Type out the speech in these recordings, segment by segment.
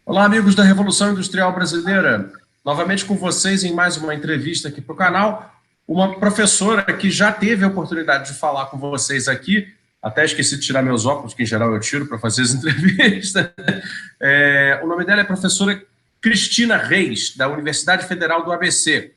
Olá, amigos da Revolução Industrial Brasileira. Novamente com vocês em mais uma entrevista aqui para o canal. Uma professora que já teve a oportunidade de falar com vocês aqui, até esqueci de tirar meus óculos, que em geral eu tiro para fazer as entrevistas. O nome dela é professora Cristina Reis, da Universidade Federal do ABC.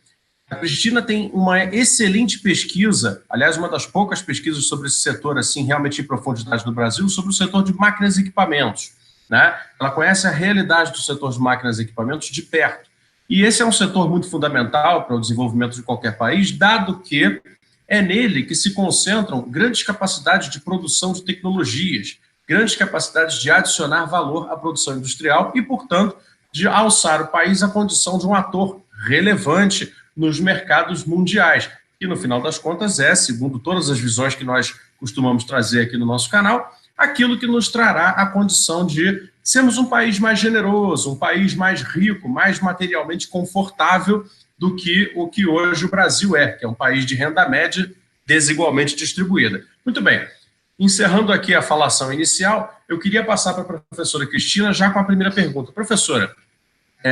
A Cristina tem uma excelente pesquisa, aliás, uma das poucas pesquisas sobre esse setor, assim, realmente em profundidade no Brasil, sobre o setor de máquinas e equipamentos. Né? Ela conhece a realidade do setor de máquinas e equipamentos de perto. E esse é um setor muito fundamental para o desenvolvimento de qualquer país, dado que é nele que se concentram grandes capacidades de produção de tecnologias, grandes capacidades de adicionar valor à produção industrial e, portanto, de alçar o país à condição de um ator relevante nos mercados mundiais. E, no final das contas, segundo todas as visões que nós costumamos trazer aqui no nosso canal, aquilo que nos trará a condição de sermos um país mais generoso, um país mais rico, mais materialmente confortável do que o que hoje o Brasil que é um país de renda média desigualmente distribuída. Muito bem, encerrando aqui a falação inicial, eu queria passar para a professora Cristina já com a primeira pergunta. Professora,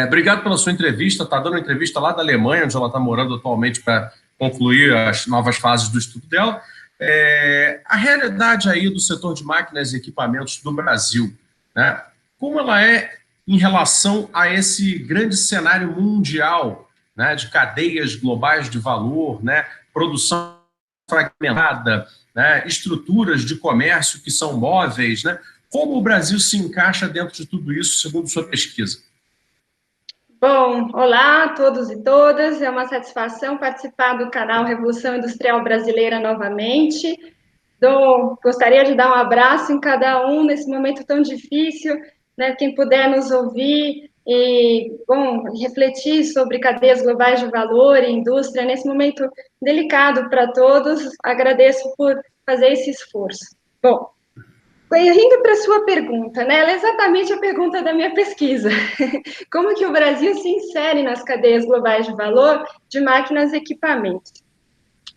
obrigado pela sua entrevista, está dando uma entrevista lá da Alemanha, onde ela está morando atualmente para concluir as novas fases do estudo dela. A realidade aí do setor de máquinas e equipamentos do Brasil, né? Como ela é em relação a esse grande cenário mundial, né, de cadeias globais de valor, né, produção fragmentada, né, estruturas de comércio que são móveis, né? Como o Brasil se encaixa dentro de tudo isso, segundo sua pesquisa? Bom, olá a todos e todas, é uma satisfação participar do canal Revolução Industrial Brasileira novamente. Gostaria de dar um abraço em cada um nesse momento tão difícil, né? Quem puder nos ouvir e, bom, refletir sobre cadeias globais de valor e indústria nesse momento delicado para todos, agradeço por fazer esse esforço. Bom, indo para a sua pergunta, né? Ela é exatamente a pergunta da minha pesquisa. Como que o Brasil se insere nas cadeias globais de valor de máquinas e equipamentos?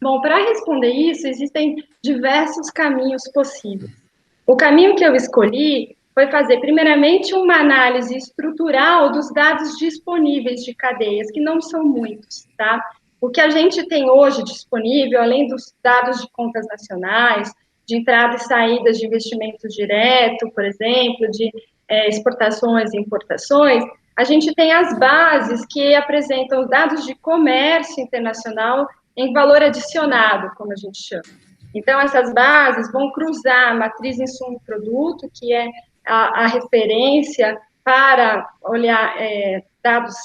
Bom, para responder isso, existem diversos caminhos possíveis. O caminho que eu escolhi foi fazer, primeiramente, uma análise estrutural dos dados disponíveis de cadeias, que não são muitos, tá? O que a gente tem hoje disponível, além dos dados de contas nacionais, de entradas e saídas de investimentos direto, por exemplo, de exportações e importações, a gente tem as bases que apresentam os dados de comércio internacional em valor adicionado, como a gente chama. Então, essas bases vão cruzar a matriz insumo-produto, que é a referência para olhar dados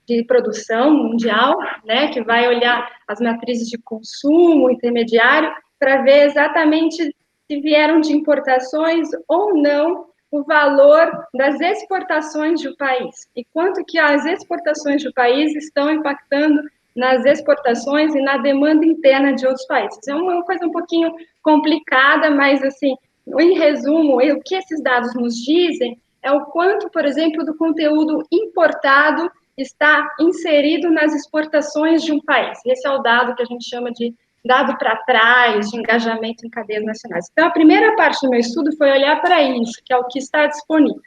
de produção mundial, né, que vai olhar as matrizes de consumo intermediário, para ver exatamente se vieram de importações ou não o valor das exportações do país, e quanto que as exportações do país estão impactando nas exportações e na demanda interna de outros países. É uma coisa um pouquinho complicada, mas, assim, em resumo, o que esses dados nos dizem é o quanto, por exemplo, do conteúdo importado está inserido nas exportações de um país. Esse é o dado que a gente chama de dado para trás, de engajamento em cadeias nacionais. Então, a primeira parte do meu estudo foi olhar para isso, que é o que está disponível.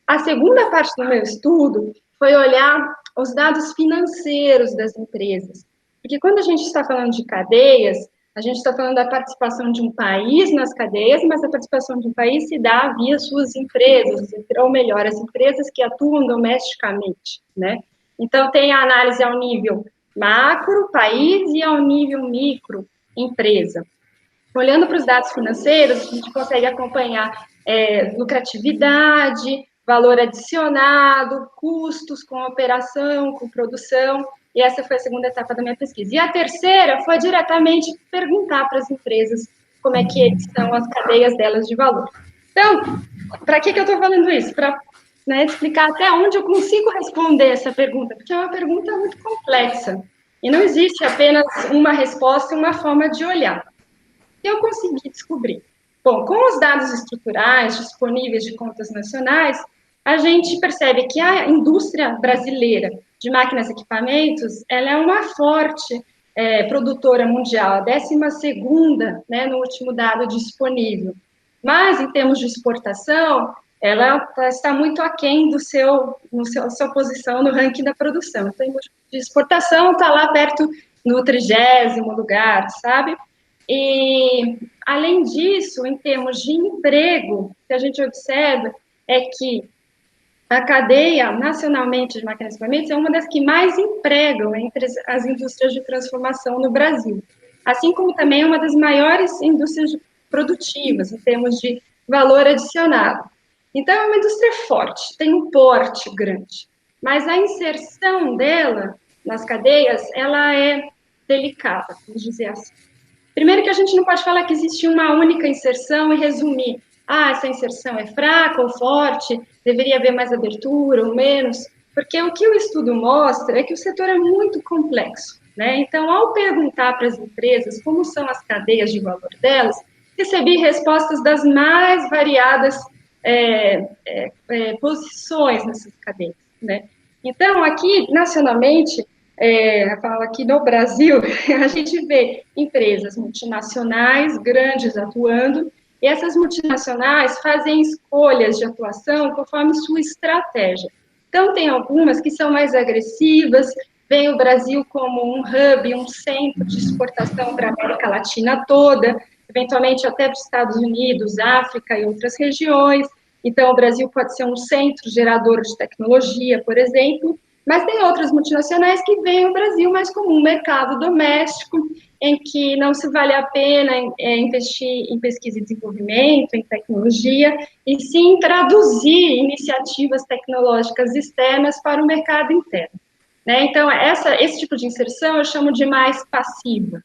A segunda parte do meu estudo foi olhar os dados financeiros das empresas. Porque quando a gente está falando de cadeias, a gente está falando da participação de um país nas cadeias, mas a participação de um país se dá via suas empresas, ou melhor, as empresas que atuam domesticamente, né? Então, tem a análise ao nível macro, país, e ao nível micro, empresa. Olhando para os dados financeiros, a gente consegue acompanhar lucratividade, valor adicionado, custos com operação, com produção, e essa foi a segunda etapa da minha pesquisa. E a terceira foi diretamente perguntar para as empresas como é que são as cadeias delas de valor. Então, para que eu estou falando isso? Para explicar até onde eu consigo responder essa pergunta, porque é uma pergunta muito complexa, e não existe apenas uma resposta e uma forma de olhar. Eu consegui descobrir. Bom, com os dados estruturais disponíveis de contas nacionais, a gente percebe que a indústria brasileira de máquinas e equipamentos, ela é uma forte produtora mundial, a 12ª, né, no último dado disponível. Mas, em termos de exportação, ela está muito aquém do sua posição no ranking da produção. Então, de exportação está lá perto no 30º lugar, sabe? E, além disso, em termos de emprego, o que a gente observa é que a cadeia, nacionalmente, de máquinas e equipamentos é uma das que mais empregam entre as indústrias de transformação no Brasil, assim como também é uma das maiores indústrias produtivas, em termos de valor adicionado. Então, é uma indústria forte, tem um porte grande, mas a inserção dela nas cadeias, ela é delicada, vamos dizer assim. Primeiro que a gente não pode falar que existe uma única inserção e resumir, essa inserção é fraca ou forte, deveria haver mais abertura ou menos, porque o que o estudo mostra é que o setor é muito complexo, né? Então, ao perguntar para as empresas como são as cadeias de valor delas, recebi respostas das mais variadas posições nessas cadeias, né? Então, aqui, nacionalmente, aqui no Brasil, a gente vê empresas multinacionais grandes atuando, e essas multinacionais fazem escolhas de atuação conforme sua estratégia. Então, tem algumas que são mais agressivas, vem o Brasil como um hub, um centro de exportação para a América Latina toda, eventualmente até para os Estados Unidos, África e outras regiões. Então, o Brasil pode ser um centro gerador de tecnologia, por exemplo, mas tem outras multinacionais que veem o Brasil mais como um mercado doméstico, em que não se vale a pena investir em pesquisa e desenvolvimento, em tecnologia, e sim traduzir iniciativas tecnológicas externas para o mercado interno, né? Então, esse tipo de inserção eu chamo de mais passiva,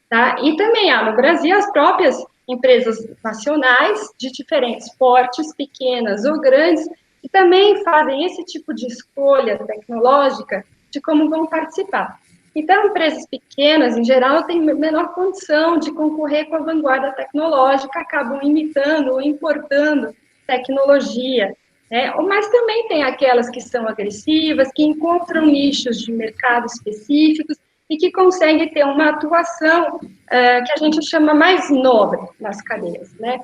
tá? E também há no Brasil as próprias empresas nacionais de diferentes portes, pequenas ou grandes, que também fazem esse tipo de escolha tecnológica de como vão participar. Então, empresas pequenas, em geral, têm menor condição de concorrer com a vanguarda tecnológica, acabam imitando ou importando tecnologia, né? Mas também tem aquelas que são agressivas, que encontram nichos de mercado específicos e que conseguem ter uma atuação que a gente chama mais nobre nas cadeias, né?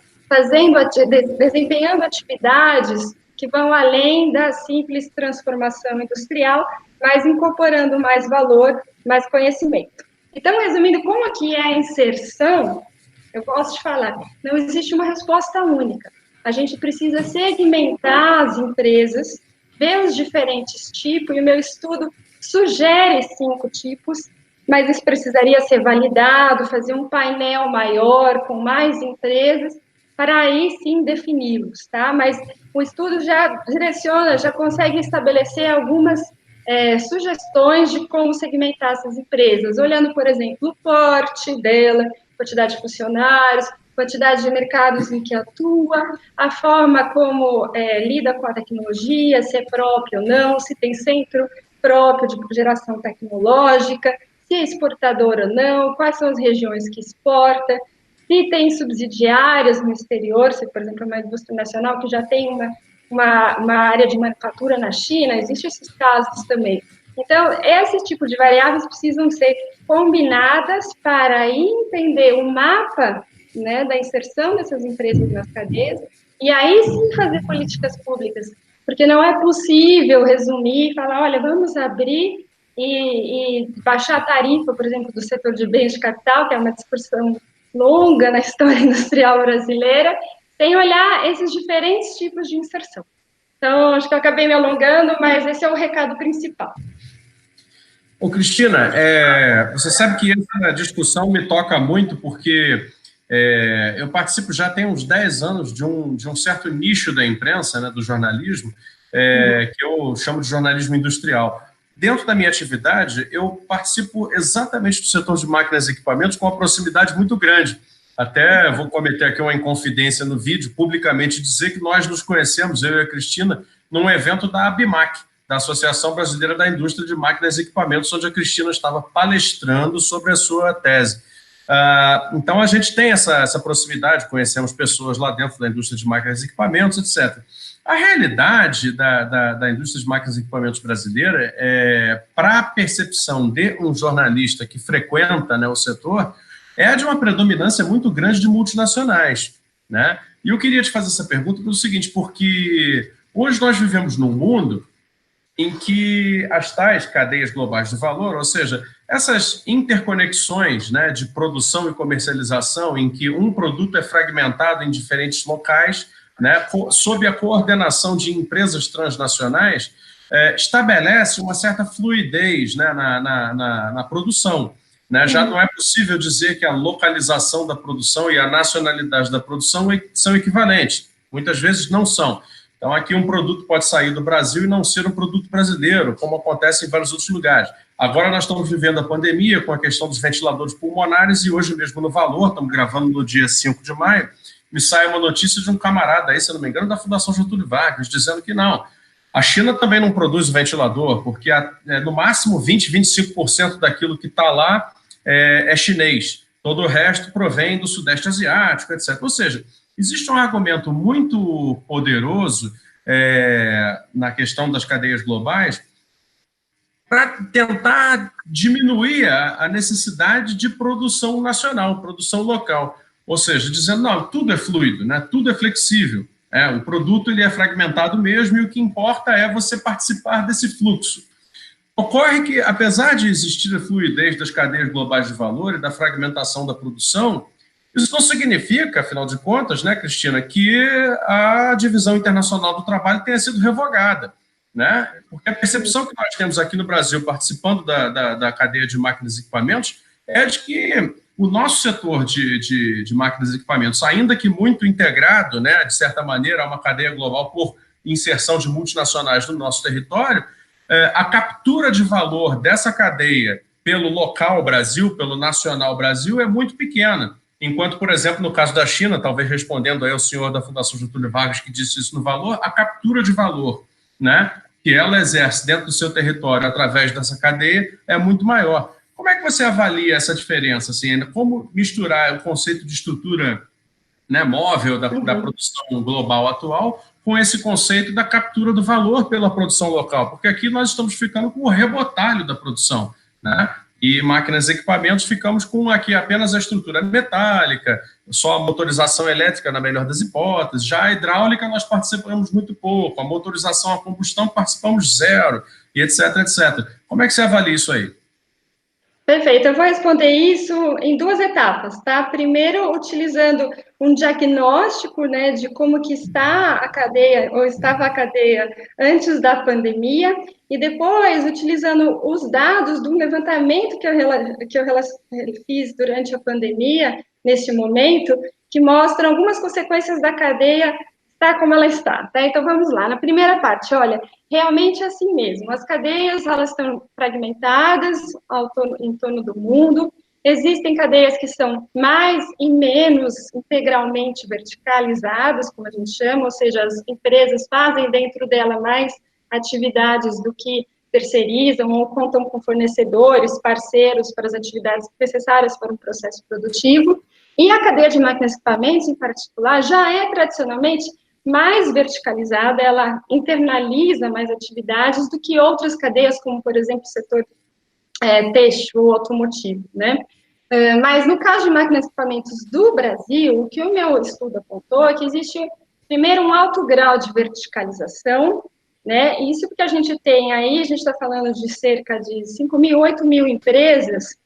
Desempenhando atividades que vão além da simples transformação industrial, mas incorporando mais valor, mais conhecimento. Então, resumindo, como aqui é a inserção, eu gosto de falar, não existe uma resposta única. A gente precisa segmentar as empresas, ver os diferentes tipos, e o meu estudo sugere 5 tipos, mas isso precisaria ser validado, fazer um painel maior, com mais empresas, para aí sim defini-los, tá? Mas o estudo já direciona, já consegue estabelecer algumas sugestões de como segmentar essas empresas, olhando, por exemplo, o porte dela, quantidade de funcionários, quantidade de mercados em que atua, a forma como lida com a tecnologia, se é próprio ou não, se tem centro próprio de geração tecnológica, se é exportador ou não, quais são as regiões que exporta, se tem subsidiárias no exterior, se, por exemplo, é uma indústria nacional que já tem uma área de manufatura na China, existem esses casos também. Então, esse tipo de variáveis precisam ser combinadas para entender o mapa, né, da inserção dessas empresas nas cadeias, e aí sim fazer políticas públicas, porque não é possível resumir e falar, olha, vamos abrir e baixar a tarifa, por exemplo, do setor de bens de capital, que é uma discussão longa na história industrial brasileira, sem olhar esses diferentes tipos de inserção. Então, acho que eu acabei me alongando, mas esse é o recado principal. Ô, Cristina, você sabe que essa discussão me toca muito, porque eu participo já tem uns 10 anos de um certo nicho da imprensa, né, do jornalismo, que eu chamo de jornalismo industrial. Dentro da minha atividade, eu participo exatamente do setor de máquinas e equipamentos com uma proximidade muito grande. Até vou cometer aqui uma inconfidência no vídeo, publicamente dizer que nós nos conhecemos, eu e a Cristina, num evento da ABMAC, da Associação Brasileira da Indústria de Máquinas e Equipamentos, onde a Cristina estava palestrando sobre a sua tese. Então, a gente tem essa proximidade, conhecemos pessoas lá dentro da indústria de máquinas e equipamentos, etc. A realidade da indústria de máquinas e equipamentos brasileira, para a percepção de um jornalista que frequenta, né, o setor, é de uma predominância muito grande de multinacionais, né? E eu queria te fazer essa pergunta pelo seguinte, porque hoje nós vivemos num mundo em que as tais cadeias globais de valor, ou seja, essas interconexões, né, de produção e comercialização, em que um produto é fragmentado em diferentes locais, né, sob a coordenação de empresas transnacionais, estabelece uma certa fluidez, né, na produção. Né? Já não é possível dizer que a localização da produção e a nacionalidade da produção são equivalentes. Muitas vezes não são. Então, aqui um produto pode sair do Brasil e não ser um produto brasileiro, como acontece em vários outros lugares. Agora nós estamos vivendo a pandemia com a questão dos ventiladores pulmonares e hoje mesmo no Valor, estamos gravando no dia 5 de maio, me sai uma notícia de um camarada aí, se não me engano, da Fundação Getúlio Vargas, dizendo que não. A China também não produz ventilador, porque no máximo 20, 25% daquilo que está lá é chinês. Todo o resto provém do Sudeste Asiático, etc. Ou seja, existe um argumento muito poderoso na questão das cadeias globais para tentar diminuir a necessidade de produção nacional, produção local. Ou seja, dizendo, não, tudo é fluido, né? Tudo é flexível. O produto ele é fragmentado mesmo e o que importa é você participar desse fluxo. Ocorre que, apesar de existir a fluidez das cadeias globais de valor e da fragmentação da produção, isso não significa, afinal de contas, né, Cristina, que a divisão internacional do trabalho tenha sido revogada, né? Porque a percepção que nós temos aqui no Brasil, participando da cadeia de máquinas e equipamentos, é de que o nosso setor de máquinas e equipamentos, ainda que muito integrado, né, de certa maneira, a uma cadeia global por inserção de multinacionais no nosso território, a captura de valor dessa cadeia pelo local Brasil, pelo nacional Brasil, é muito pequena. Enquanto, por exemplo, no caso da China, talvez respondendo aí ao senhor da Fundação Getúlio Vargas que disse isso no Valor, a captura de valor, né, que ela exerce dentro do seu território através dessa cadeia é muito maior. Como é que você avalia essa diferença? Assim, como misturar o conceito de estrutura, né, móvel da produção global atual com esse conceito da captura do valor pela produção local? Porque aqui nós estamos ficando com o rebotalho da produção, né? E máquinas e equipamentos ficamos com aqui apenas a estrutura metálica, só a motorização elétrica na melhor das hipóteses. Já a hidráulica nós participamos muito pouco, a motorização a combustão participamos zero, e etc, etc. Como é que você avalia isso aí? Perfeito, eu vou responder isso em duas etapas, tá? Primeiro, utilizando um diagnóstico, né, de como que está a cadeia, ou estava a cadeia antes da pandemia, e depois, utilizando os dados do levantamento que eu fiz durante a pandemia, neste momento, que mostram algumas consequências da cadeia estar como ela está, tá? Então, vamos lá. Na primeira parte, olha, realmente é assim mesmo. As cadeias, elas estão fragmentadas em torno do mundo. Existem cadeias que são mais e menos integralmente verticalizadas, como a gente chama, ou seja, as empresas fazem dentro dela mais atividades do que terceirizam ou contam com fornecedores, parceiros para as atividades necessárias para um processo produtivo. E a cadeia de máquinas e equipamentos, em particular, já é tradicionalmente mais verticalizada, ela internaliza mais atividades do que outras cadeias, como, por exemplo, o setor têxtil ou automotivo, né? Mas, no caso de máquinas e equipamentos do Brasil, o que o meu estudo apontou é que existe, primeiro, um alto grau de verticalização, né? Isso porque a gente tem aí, a gente está falando de cerca de 5.000, 8.000 empresas,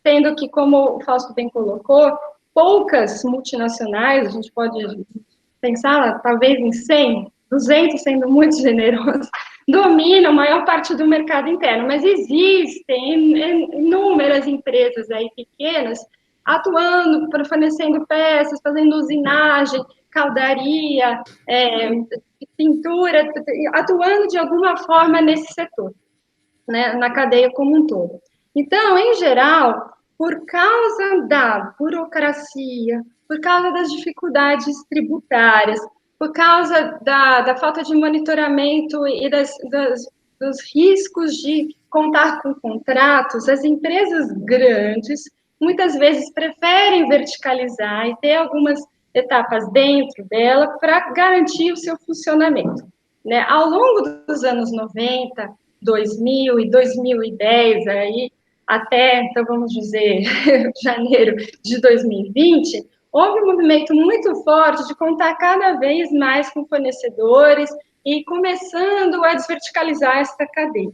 sendo que, como o Fausto bem colocou, poucas multinacionais, a gente pode pensar talvez em 100, 200, sendo muito generoso, dominam a maior parte do mercado interno, mas existem inúmeras empresas aí pequenas atuando, fornecendo peças, fazendo usinagem, caldaria, pintura, atuando de alguma forma nesse setor, né, na cadeia como um todo. Então, em geral, por causa da burocracia, por causa das dificuldades tributárias, por causa da falta de monitoramento e dos riscos de contar com contratos, as empresas grandes muitas vezes preferem verticalizar e ter algumas etapas dentro dela para garantir o seu funcionamento, né? Ao longo dos anos 90, 2000 e 2010, aí, até, então vamos dizer, janeiro de 2020, houve um movimento muito forte de contar cada vez mais com fornecedores e começando a desverticalizar essa cadeia.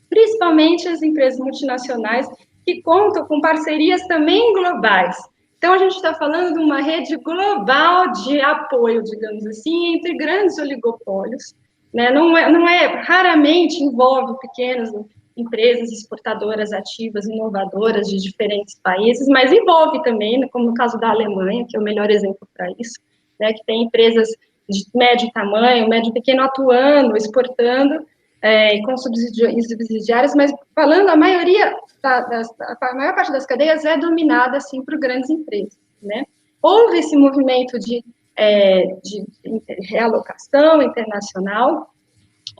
Principalmente as empresas multinacionais que contam com parcerias também globais. Então, a gente está falando de uma rede global de apoio, digamos assim, entre grandes oligopólios, né? Raramente envolve pequenas empresas exportadoras ativas, inovadoras de diferentes países, mas envolve também, como no caso da Alemanha, que é o melhor exemplo para isso, né? Que tem empresas de médio tamanho, médio e pequeno atuando, exportando, com subsidiárias, mas falando, a maior parte das cadeias é dominada, assim, por grandes empresas, né? Houve esse movimento de realocação internacional,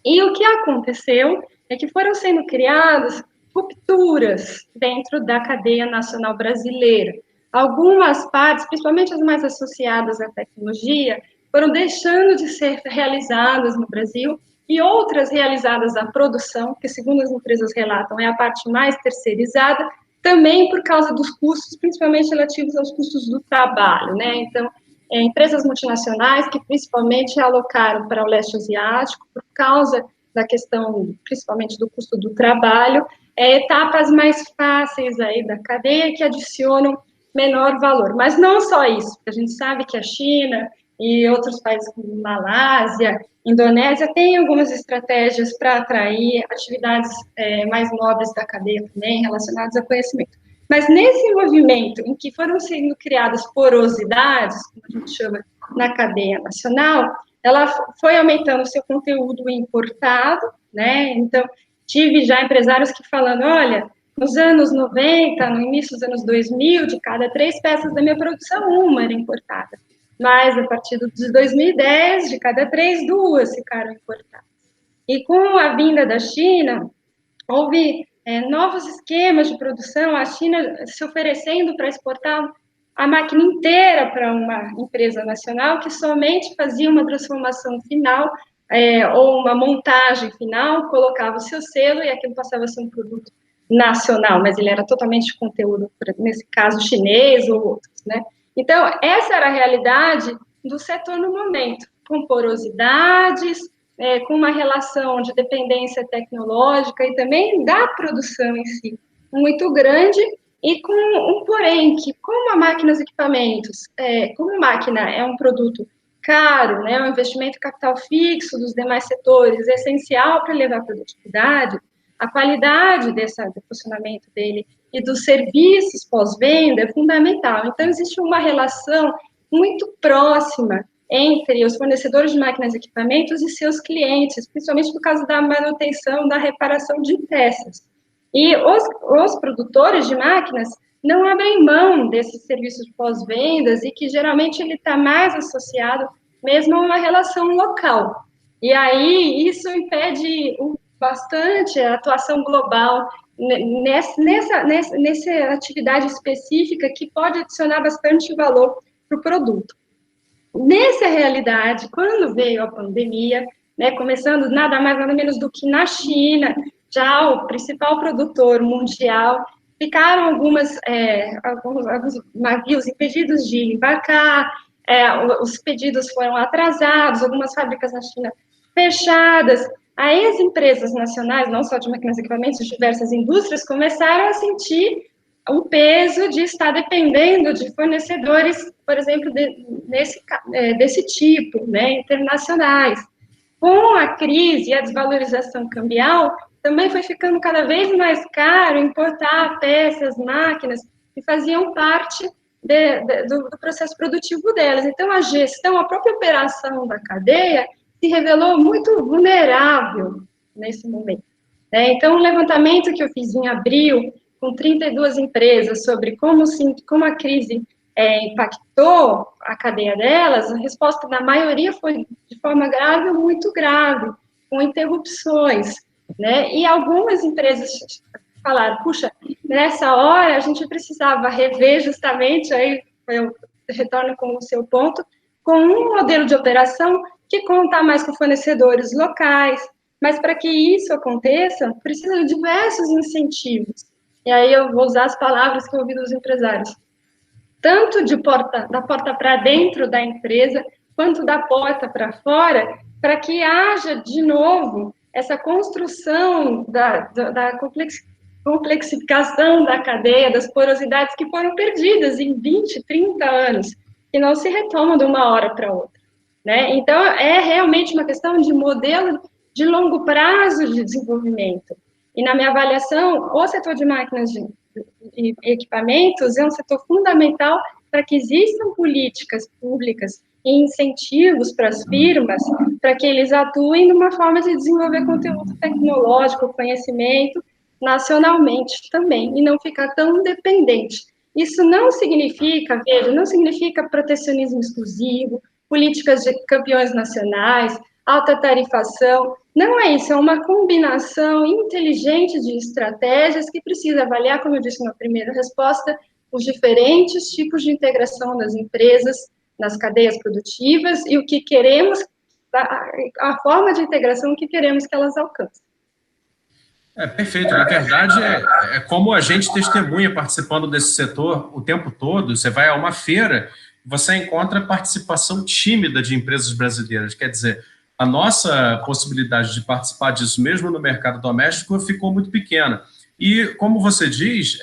e o que aconteceu é que foram sendo criadas rupturas dentro da cadeia nacional brasileira. Algumas partes, principalmente as mais associadas à tecnologia, foram deixando de ser realizadas no Brasil, e outras realizadas à produção, que segundo as empresas relatam é a parte mais terceirizada, também por causa dos custos, principalmente relativos aos custos do trabalho, né? Então, empresas multinacionais que principalmente alocaram para o leste asiático por causa da questão, principalmente do custo do trabalho, etapas mais fáceis aí da cadeia que adicionam menor valor. Mas não só isso, porque a gente sabe que a China e outros países como Malásia, Indonésia, têm algumas estratégias para atrair atividades mais nobres da cadeia também, relacionadas ao conhecimento. Mas nesse movimento em que foram sendo criadas porosidades, como a gente chama na cadeia nacional, ela foi aumentando o seu conteúdo importado, né? Então, tive já empresários que falando, olha, nos anos 90, no início dos anos 2000, de cada 3 peças da minha produção, uma era importada. Mas, a partir de 2010, de cada 3, 2 ficaram importadas. E com a vinda da China, houve novos esquemas de produção, a China se oferecendo para exportar a máquina inteira para uma empresa nacional que somente fazia uma transformação final ou uma montagem final, colocava o seu selo e aquilo passava a ser um produto nacional, mas ele era totalmente de conteúdo, nesse caso, chinês ou outros, né? Então, essa era a realidade do setor no momento, com porosidades, com uma relação de dependência tecnológica e também da produção em si muito grande, e com um porém, que como a máquinas e equipamentos, como máquina é um produto caro, né, um investimento capital fixo dos demais setores, é essencial para elevar a produtividade, a qualidade do funcionamento dele e dos serviços pós-venda é fundamental. Então, existe uma relação muito próxima entre os fornecedores de máquinas e equipamentos e seus clientes, principalmente por causa da manutenção, da reparação de peças. E os produtores de máquinas não abrem mão desses serviços de pós-vendas e que geralmente ele está mais associado mesmo a uma relação local. E aí isso impede bastante a atuação global nessa atividade específica que pode adicionar bastante valor para o produto. Nessa realidade, quando veio a pandemia, né, começando nada mais nada menos do que na China, já o principal produtor mundial, ficaram alguns navios impedidos de embarcar, os pedidos foram atrasados, algumas fábricas na China fechadas. Aí as empresas nacionais, não só de máquinas e equipamentos, diversas indústrias, começaram a sentir o peso de estar dependendo de fornecedores, por exemplo, desse tipo, né, internacionais. Com a crise e a desvalorização cambial, também foi ficando cada vez mais caro importar peças, máquinas, que faziam parte do processo produtivo delas. Então, a gestão, a própria operação da cadeia, se revelou muito vulnerável nesse momento. Então, o levantamento que eu fiz em abril, com 32 empresas, sobre como a crise impactou a cadeia delas, a resposta da maioria foi de forma grave ou muito grave, com interrupções, né? E algumas empresas falaram, puxa, nessa hora a gente precisava rever justamente, aí eu retorno com o seu ponto, com um modelo de operação que conta mais com fornecedores locais, mas para que isso aconteça, precisa de diversos incentivos. E aí eu vou usar as palavras que eu ouvi dos empresários. tanto da porta para dentro da empresa, quanto da porta para fora, para que haja, de novo, essa construção da complexificação da cadeia, das porosidades que foram perdidas em 20, 30 anos, que não se retomam de uma hora para outra, né? Então, é realmente uma questão de modelo de longo prazo de desenvolvimento. E, na minha avaliação, o setor de máquinas e equipamentos é um setor fundamental para que existam políticas públicas e incentivos para as firmas, para que eles atuem numa forma de desenvolver conteúdo tecnológico, conhecimento, nacionalmente também, e não ficar tão dependente. Isso não significa, veja, não significa protecionismo exclusivo, políticas de campeões nacionais, alta tarifação, não é isso, é uma combinação inteligente de estratégias que precisa avaliar, como eu disse na primeira resposta, os diferentes tipos de integração das empresas nas cadeias produtivas e o que queremos, a forma de integração que queremos que elas alcancem. Perfeito. Na verdade, é como a gente testemunha participando desse setor o tempo todo. Você vai a uma feira, você encontra participação tímida de empresas brasileiras. Quer dizer, a nossa possibilidade de participar disso mesmo no mercado doméstico ficou muito pequena. E, como você diz,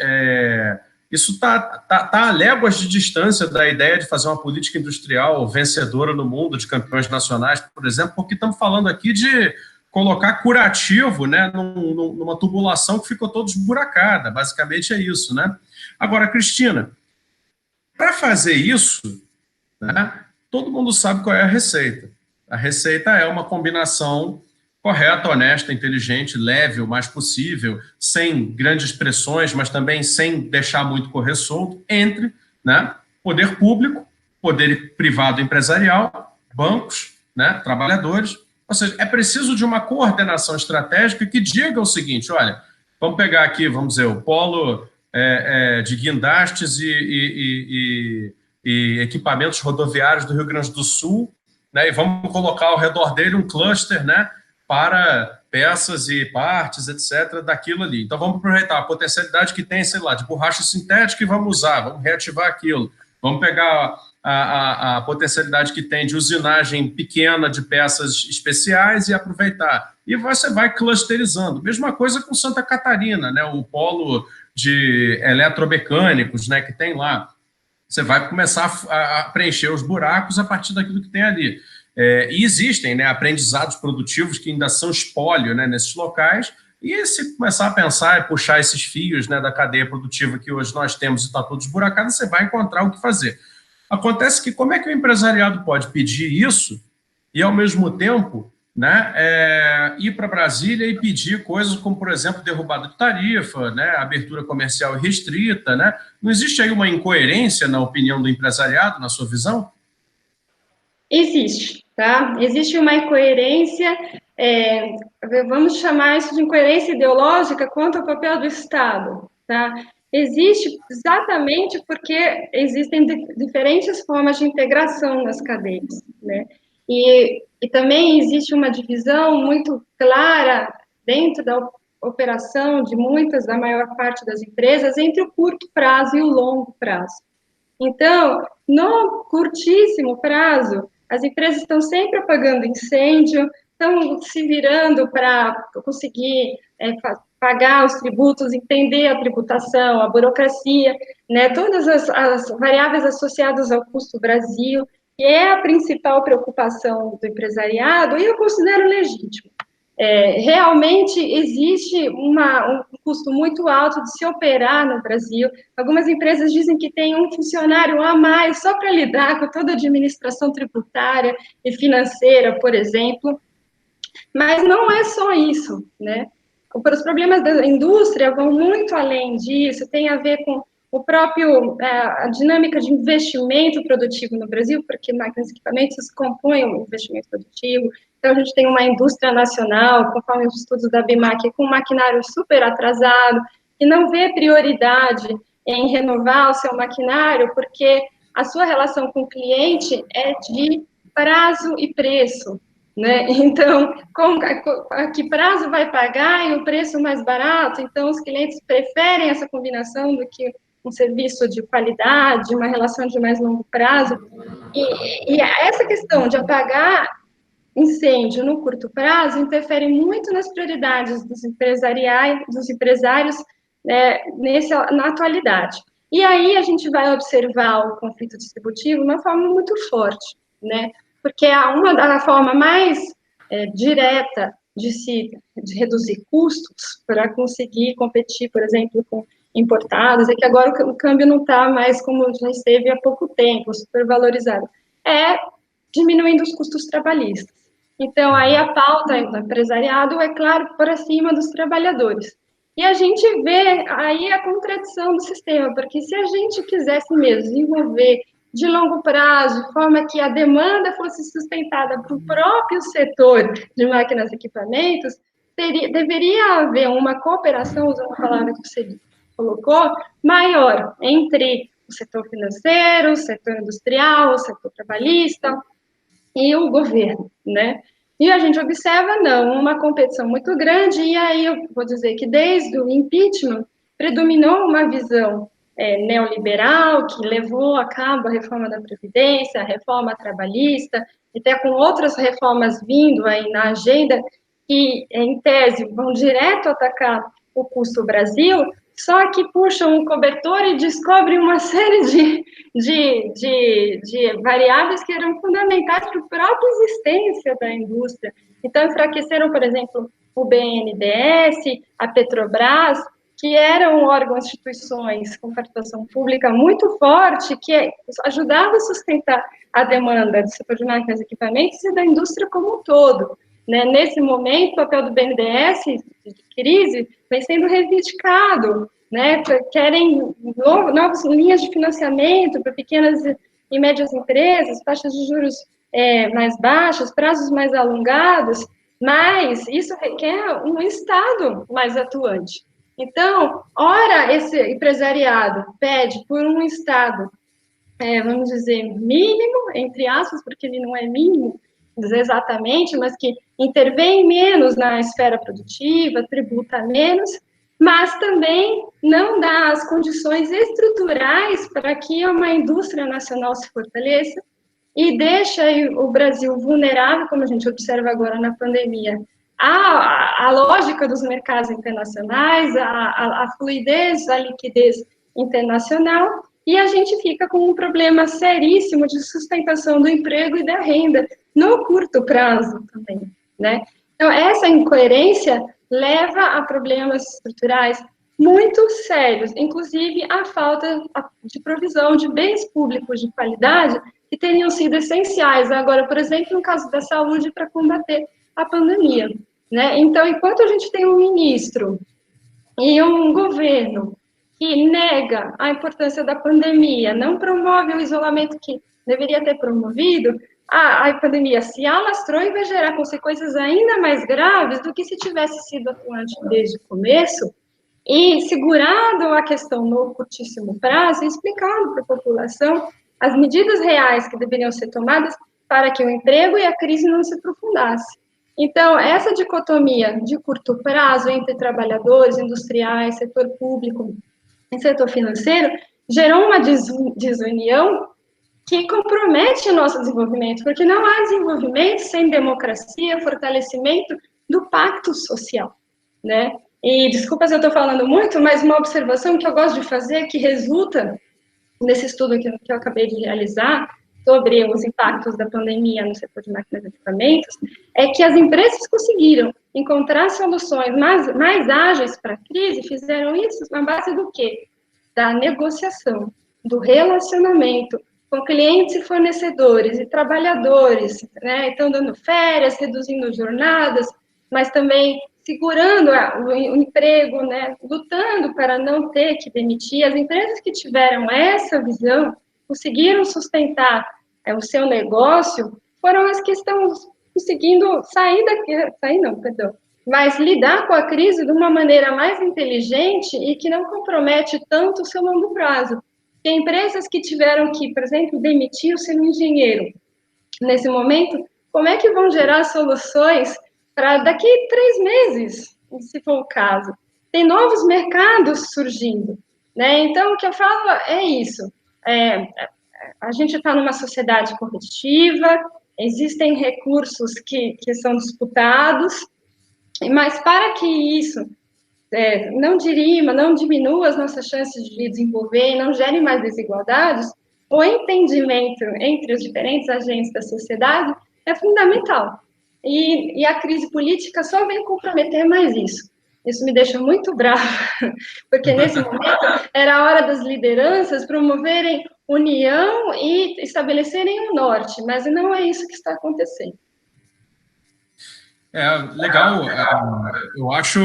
isso está a léguas de distância da ideia de fazer uma política industrial vencedora no mundo, de campeões nacionais, por exemplo, porque estamos falando aqui de colocar curativo, né, numa tubulação que ficou toda esburacada. Basicamente é isso, né? Agora, Cristina, para fazer isso, né, todo mundo sabe qual é a receita. A receita é uma combinação correta, honesta, inteligente, leve o mais possível, sem grandes pressões, mas também sem deixar muito correr solto, entre, né, poder público, poder privado empresarial, bancos, né, trabalhadores. Ou seja, é preciso de uma coordenação estratégica que diga o seguinte: olha, vamos pegar aqui, vamos dizer, o polo de guindastes e equipamentos rodoviários do Rio Grande do Sul, né, e vamos colocar ao redor dele um cluster, né, para peças e partes, etc., daquilo ali. Então, vamos aproveitar a potencialidade que tem, sei lá, de borracha sintética e vamos usar, vamos reativar aquilo. Vamos pegar a potencialidade que tem de usinagem pequena de peças especiais e aproveitar. E você vai clusterizando. Mesma coisa com Santa Catarina, né, o polo de eletromecânicos, né, que tem lá. Você vai começar a preencher os buracos a partir daquilo que tem ali. E existem, né, aprendizados produtivos que ainda são espólio, né, nesses locais, e se começar a pensar e puxar esses fios, né, da cadeia produtiva que hoje nós temos e está todo esburacado, você vai encontrar o que fazer. Acontece que como é que o empresariado pode pedir isso e, ao mesmo tempo, né, ir para Brasília e pedir coisas como, por exemplo, derrubada de tarifa, né, abertura comercial restrita, né? Não existe aí uma incoerência na opinião do empresariado, na sua visão? Existe, tá? Existe uma incoerência, vamos chamar isso de incoerência ideológica quanto ao papel do Estado, tá? Existe exatamente porque existem diferentes formas de integração nas cadeias, né? E também existe uma divisão muito clara dentro da operação de da maior parte das empresas entre o curto prazo e o longo prazo. Então, no curtíssimo prazo, as empresas estão sempre apagando incêndio, estão se virando para conseguir pagar os tributos, entender a tributação, a burocracia, né, todas as variáveis associadas ao custo Brasil, que é a principal preocupação do empresariado, e eu considero legítimo. Realmente existe um custo muito alto de se operar no Brasil. Algumas empresas dizem que tem um funcionário a mais só para lidar com toda a administração tributária e financeira, por exemplo. Mas não é só isso, né? Os problemas da indústria vão muito além disso, tem a ver com a dinâmica de investimento produtivo no Brasil, porque máquinas e equipamentos compõem o investimento produtivo. Então, a gente tem uma indústria nacional, conforme os estudos da BIMAC, com um maquinário super atrasado, que não vê prioridade em renovar o seu maquinário, porque a sua relação com o cliente é de prazo e preço, né? Então, a que prazo vai pagar e o preço mais barato? Então, os clientes preferem essa combinação do que um serviço de qualidade, uma relação de mais longo prazo. E essa questão de apagar incêndio no curto prazo interfere muito nas prioridades dos empresários, né, na atualidade. E aí a gente vai observar o conflito distributivo de uma forma muito forte, né? Porque uma da forma mais direta de reduzir custos para conseguir competir, por exemplo, com importados, é que agora o câmbio não está mais como já esteve há pouco tempo, supervalorizado, é diminuindo os custos trabalhistas. Então, aí a pauta do empresariado é, claro, por acima dos trabalhadores. E a gente vê aí a contradição do sistema, porque se a gente quisesse mesmo desenvolver de longo prazo, de forma que a demanda fosse sustentada para o próprio setor de máquinas e equipamentos, deveria haver uma cooperação, usando a palavra que você colocou, maior entre o setor financeiro, o setor industrial, o setor trabalhista e o governo, né? E a gente observa, não, uma competição muito grande, e aí eu vou dizer que desde o impeachment predominou uma visão neoliberal, que levou a cabo a reforma da Previdência, a reforma trabalhista, e até com outras reformas vindo aí na agenda, que, em tese, vão direto atacar o custo Brasil, só que puxam um cobertor e descobrem uma série de variáveis que eram fundamentais para a própria existência da indústria. Então, enfraqueceram, por exemplo, o BNDES, a Petrobras, que eram órgãos, instituições com participação pública muito forte, que ajudavam a sustentar a demanda do setor de máquinas e equipamentos e da indústria como um todo. Né? Nesse momento, o papel do BNDES de crise vem sendo reivindicado, né? Querem novas linhas de financiamento para pequenas e médias empresas, taxas de juros mais baixas, prazos mais alongados, mas isso requer um Estado mais atuante. Então, ora, esse empresariado pede por um Estado, vamos dizer, mínimo, entre aspas, porque ele não é mínimo exatamente, mas que intervém menos na esfera produtiva, tributa menos, mas também não dá as condições estruturais para que uma indústria nacional se fortaleça e deixa o Brasil vulnerável, como a gente observa agora na pandemia, a lógica dos mercados internacionais, a fluidez, a liquidez internacional, e a gente fica com um problema seríssimo de sustentação do emprego e da renda no curto prazo também, né? Então, essa incoerência leva a problemas estruturais muito sérios, inclusive a falta de provisão de bens públicos de qualidade que teriam sido essenciais agora, por exemplo, no caso da saúde, para combater a pandemia, né? Então, enquanto a gente tem um ministro e um governo que nega a importância da pandemia, não promove o isolamento que deveria ter promovido, a pandemia se alastrou e vai gerar consequências ainda mais graves do que se tivesse sido atuante desde o começo e segurado a questão no curtíssimo prazo e explicado para a população as medidas reais que deveriam ser tomadas para que o emprego e a crise não se aprofundassem. Então, essa dicotomia de curto prazo entre trabalhadores, industriais, setor público e setor financeiro gerou uma desunião que compromete o nosso desenvolvimento, porque não há desenvolvimento sem democracia, fortalecimento do pacto social, né? E desculpa se eu estou falando muito, mas uma observação que eu gosto de fazer, que resulta nesse estudo que eu acabei de realizar, sobre os impactos da pandemia no setor de máquinas e equipamentos, é que as empresas conseguiram encontrar soluções mais ágeis para a crise, fizeram isso na base do quê? Da negociação, do relacionamento com clientes e fornecedores e trabalhadores, né? Então, dando férias, reduzindo jornadas, mas também segurando o emprego, né? Lutando para não ter que demitir. As empresas que tiveram essa visão conseguiram sustentar o seu negócio, foram as que estão conseguindo mas lidar com a crise de uma maneira mais inteligente e que não compromete tanto o seu longo prazo. Tem empresas que tiveram que, por exemplo, demitir o seu engenheiro. Nesse momento, como é que vão gerar soluções para daqui a 3 meses, se for o caso? Tem novos mercados surgindo. né? Então, o que eu falo é isso. A gente está numa sociedade competitiva, existem recursos que são disputados, mas para que isso não dirima, não diminua as nossas chances de desenvolver, não gere mais desigualdades, o entendimento entre os diferentes agentes da sociedade é fundamental. E a crise política só vem comprometer mais isso. Isso me deixa muito brava, porque nesse momento era a hora das lideranças promoverem união e estabelecerem um norte, mas não é isso que está acontecendo. Legal. Eu acho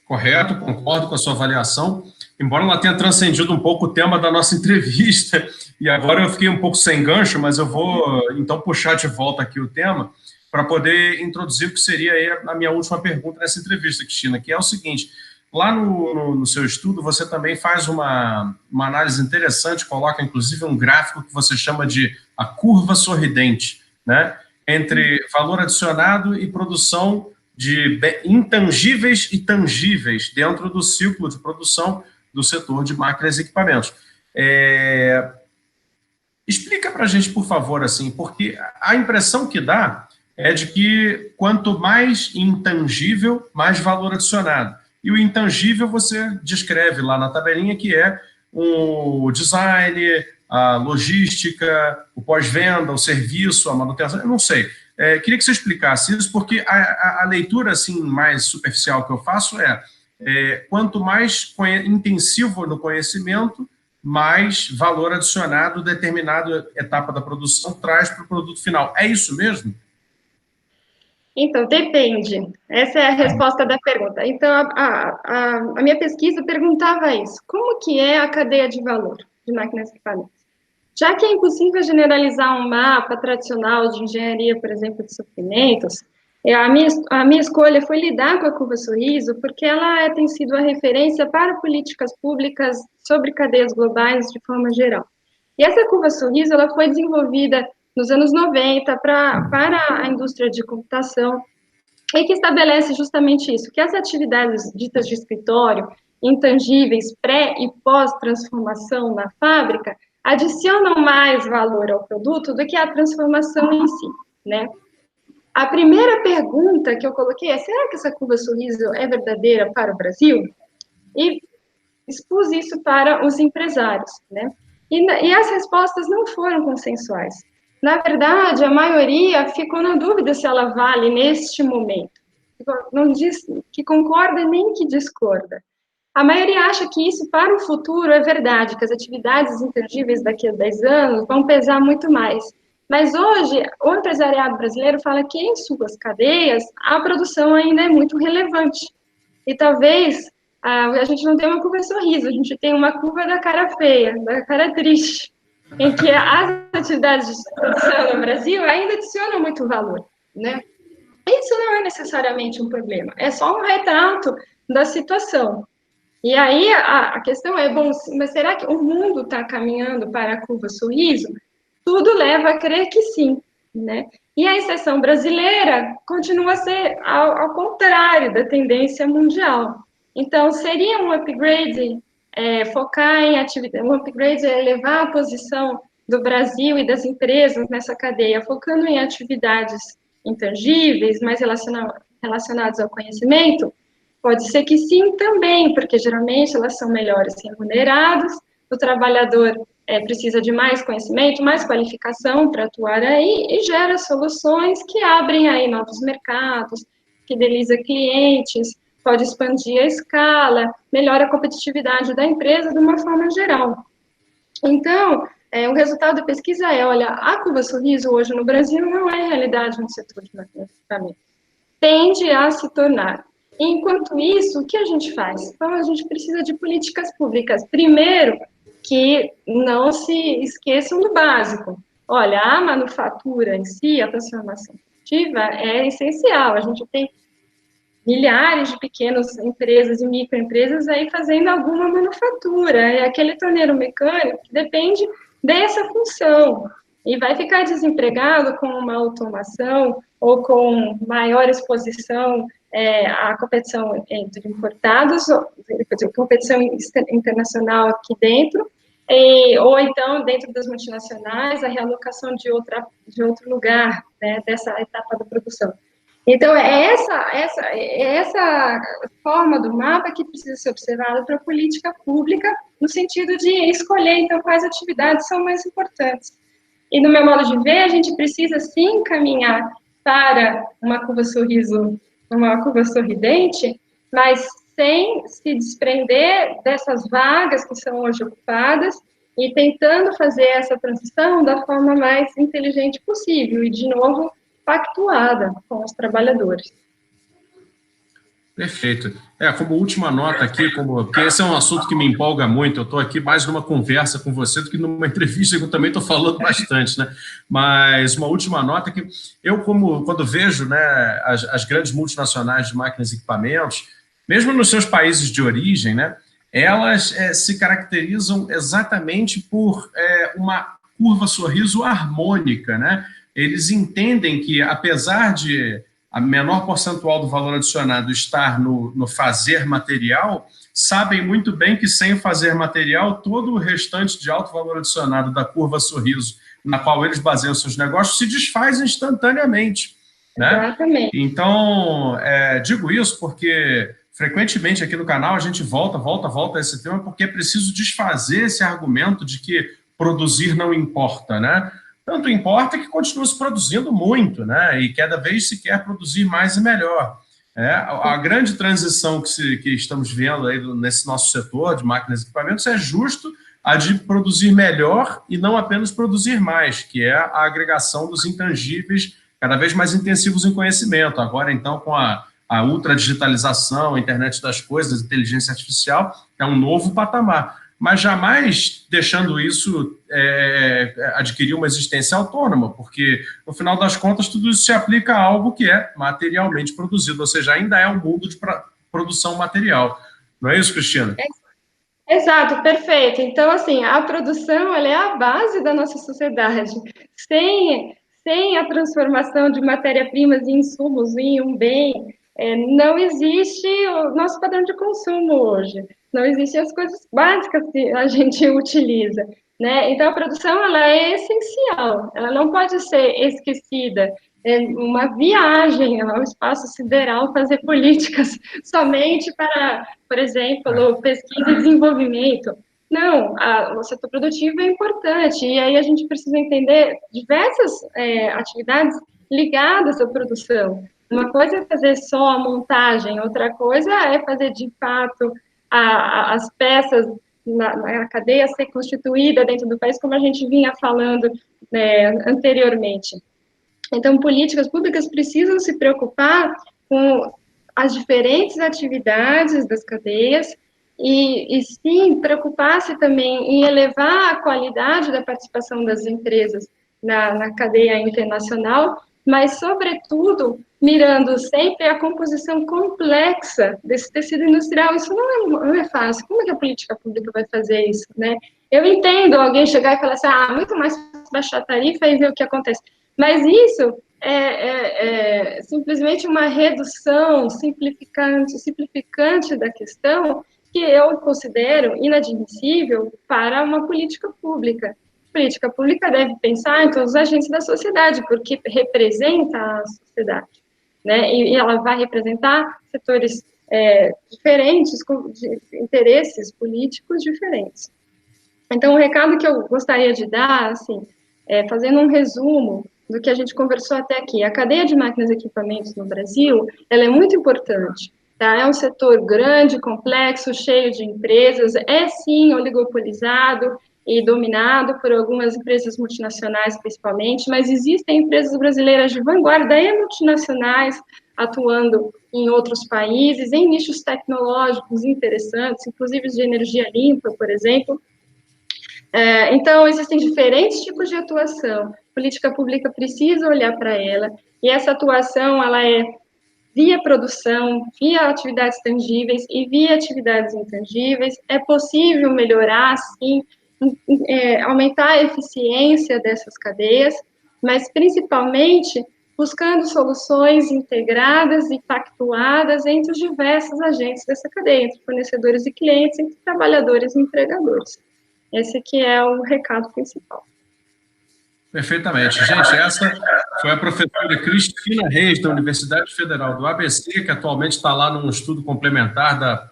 correto, concordo com a sua avaliação, embora ela tenha transcendido um pouco o tema da nossa entrevista, e agora eu fiquei um pouco sem gancho, mas eu vou, então, puxar de volta aqui o tema para poder introduzir o que seria aí a minha última pergunta nessa entrevista, Cristina, que é o seguinte: lá no seu estudo, você também faz uma análise interessante, coloca, inclusive, um gráfico que você chama de a curva sorridente, né? Entre valor adicionado e produção de intangíveis e tangíveis dentro do ciclo de produção do setor de máquinas e equipamentos. Explica para a gente, por favor, assim, porque a impressão que dá é de que quanto mais intangível, mais valor adicionado. E o intangível você descreve lá na tabelinha, que é o design, a logística, o pós-venda, o serviço, a manutenção, eu não sei. Queria que você explicasse isso, porque a leitura assim, mais superficial que eu faço quanto mais intensivo no conhecimento, mais valor adicionado determinada etapa da produção traz para o produto final. É isso mesmo? Então, depende. Essa é a resposta da pergunta. Então, a minha pesquisa perguntava isso. Como que é a cadeia de valor de máquinas e equipamentos? Já que é impossível generalizar um mapa tradicional de engenharia, por exemplo, de suprimentos, a minha escolha foi lidar com a curva sorriso, porque ela tem sido a referência para políticas públicas sobre cadeias globais de forma geral. E essa curva sorriso ela foi desenvolvida nos anos 90 para a indústria de computação, e que estabelece justamente isso, que as atividades ditas de escritório, intangíveis, pré e pós-transformação na fábrica, adicionam mais valor ao produto do que a transformação em si, né? A primeira pergunta que eu coloquei é: será que essa curva sorriso é verdadeira para o Brasil? E expus isso para os empresários, né? E as respostas não foram consensuais. Na verdade, a maioria ficou na dúvida se ela vale neste momento. Não diz que concorda nem que discorda. A maioria acha que isso para o futuro é verdade, que as atividades intangíveis daqui a 10 anos vão pesar muito mais. Mas hoje, o empresariado brasileiro fala que em suas cadeias a produção ainda é muito relevante. E talvez a gente não tem uma curva de sorriso, a gente tem uma curva da cara feia, da cara triste, em que as atividades de produção no Brasil ainda adicionam muito valor, né? Isso não é necessariamente um problema, é só um retrato da situação. E aí a questão é, bom, mas será que o mundo está caminhando para a curva sorriso? Tudo leva a crer que sim, né? E a exceção brasileira continua a ser ao contrário da tendência mundial. Então, seria um upgrade focar em atividade, um upgrade é elevar a posição do Brasil e das empresas nessa cadeia, focando em atividades intangíveis, mais relacionadas ao conhecimento? Pode ser que sim também, porque geralmente elas são melhores remuneradas, o trabalhador precisa de mais conhecimento, mais qualificação para atuar aí e gera soluções que abrem aí novos mercados, fideliza clientes, pode expandir a escala, melhora a competitividade da empresa de uma forma geral. Então, o resultado da pesquisa olha, a curva sorriso hoje no Brasil não é realidade no setor de maquinário, tende a se tornar. Enquanto isso, o que a gente faz? Então, a gente precisa de políticas públicas. Primeiro, que não se esqueçam do básico. Olha, a manufatura em si, a transformação produtiva, é essencial. A gente tem milhares de pequenas empresas e microempresas aí fazendo alguma manufatura. É aquele torneiro mecânico que depende dessa função e vai ficar desempregado com uma automação ou com maior exposição a competição entre importados, competição internacional aqui dentro, ou então, dentro das multinacionais, a realocação de outro lugar, né, dessa etapa da produção. Então, é essa forma do mapa que precisa ser observada para a política pública, no sentido de escolher, então, quais atividades são mais importantes. E, no meu modo de ver, a gente precisa, sim, caminhar para uma curva sorridente, mas sem se desprender dessas vagas que são hoje ocupadas e tentando fazer essa transição da forma mais inteligente possível e, de novo, pactuada com os trabalhadores. Perfeito. Como última nota aqui, porque esse é um assunto que me empolga muito, eu estou aqui mais numa conversa com você do que numa entrevista, que eu também estou falando bastante, né? Mas uma última nota que eu, quando vejo, né, as grandes multinacionais de máquinas e equipamentos, mesmo nos seus países de origem, né, elas se caracterizam exatamente por uma curva sorriso harmônica, né? Eles entendem que, apesar de a menor percentual do valor adicionado estar no fazer material, sabem muito bem que sem o fazer material, todo o restante de alto valor adicionado da curva sorriso, na qual eles baseiam seus negócios, se desfaz instantaneamente. Né? Exatamente. Então, digo isso porque frequentemente aqui no canal a gente volta a esse tema, porque é preciso desfazer esse argumento de que produzir não importa, né? Tanto importa que continua se produzindo muito, né? E cada vez se quer produzir mais e melhor. A grande transição que estamos vendo aí nesse nosso setor de máquinas e equipamentos é justo a de produzir melhor e não apenas produzir mais, que é a agregação dos intangíveis cada vez mais intensivos em conhecimento. Agora, então, com a ultradigitalização, a internet das coisas, a inteligência artificial, é um novo patamar. Mas jamais deixando isso adquirir uma existência autônoma, porque, no final das contas, tudo isso se aplica a algo que é materialmente produzido, ou seja, ainda é um mundo de produção material. Não é isso, Cristina? Exato, perfeito. Então, assim, a produção ela é a base da nossa sociedade. Sem a transformação de matéria-primas em insumos em um bem, não existe o nosso padrão de consumo hoje. Não existem as coisas básicas que a gente utiliza, né? Então, a produção, ela é essencial. Ela não pode ser esquecida. É uma viagem ao espaço sideral fazer políticas somente para, por exemplo, pesquisa e desenvolvimento. Não, o setor produtivo é importante, e aí a gente precisa entender diversas atividades ligadas à produção. Uma coisa é fazer só a montagem, outra coisa é fazer, de fato, as peças na cadeia ser constituída dentro do país, como a gente vinha falando anteriormente. Então, políticas públicas precisam se preocupar com as diferentes atividades das cadeias e sim, preocupar-se também em elevar a qualidade da participação das empresas na cadeia internacional, mas, sobretudo, mirando sempre a composição complexa desse tecido industrial. Isso não é fácil. Como é que a política pública vai fazer isso, né? Eu entendo alguém chegar e falar assim, muito mais baixar a tarifa e ver o que acontece. Mas isso é simplesmente uma redução simplificante da questão que eu considero inadmissível para uma política pública. A política pública deve pensar em todos os agentes da sociedade, porque representa a sociedade, né? E ela vai representar setores diferentes, com interesses políticos diferentes. Então, o recado que eu gostaria de dar, assim, fazendo um resumo do que a gente conversou até aqui, a cadeia de máquinas e equipamentos no Brasil, ela é muito importante, tá? É um setor grande, complexo, cheio de empresas, sim oligopolizado e dominado por algumas empresas multinacionais, principalmente, mas existem empresas brasileiras de vanguarda e multinacionais atuando em outros países, em nichos tecnológicos interessantes, inclusive de energia limpa, por exemplo. Então, existem diferentes tipos de atuação. A política pública precisa olhar para ela, e essa atuação, ela é via produção, via atividades tangíveis e via atividades intangíveis. É possível melhorar, sim, aumentar a eficiência dessas cadeias, mas, principalmente, buscando soluções integradas e pactuadas entre os diversos agentes dessa cadeia, entre fornecedores e clientes, entre trabalhadores e empregadores. Esse aqui é o recado principal. Perfeitamente. Gente, essa foi a professora Cristina Reis, da Universidade Federal do ABC, que atualmente está lá num estudo complementar da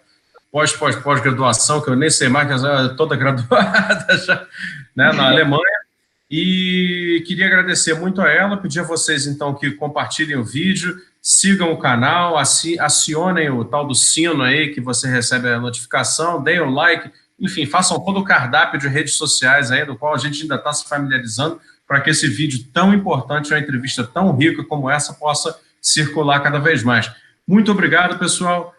pós-graduação, que eu nem sei mais, que ela é toda graduada já, né, na Alemanha. E queria agradecer muito a ela, pedir a vocês, então, que compartilhem o vídeo, sigam o canal, acionem o tal do sino aí, que você recebe a notificação, deem o like, enfim, façam todo o cardápio de redes sociais aí, do qual a gente ainda está se familiarizando, para que esse vídeo tão importante, uma entrevista tão rica como essa, possa circular cada vez mais. Muito obrigado, pessoal.